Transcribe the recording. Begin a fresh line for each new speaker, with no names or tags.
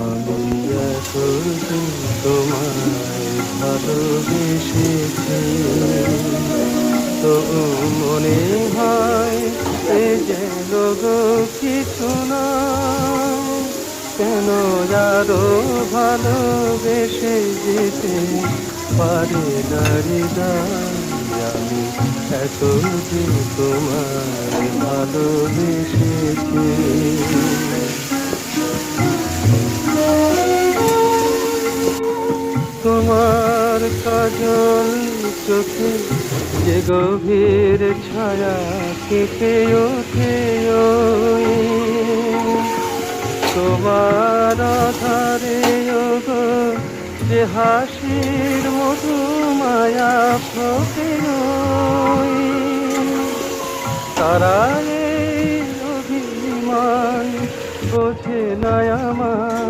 আমি এতদিন তোমায় ভালোবেসেছি, তো মনে হয় এ যেন গো কিছু না, কেন আরো ভালোবেসে যেতে পারে না হৃদয়। আমি এতদিন তোমায় ভালোবেসেছি। তোমার কাজল চোখে যে গভীর ছায়া কেঁপে ওঠে ওই তোমার আধারে ওগো, যে হাসির মধু মায়া ফোটে ওই তারা এই অভিমান বোঝে না আমার।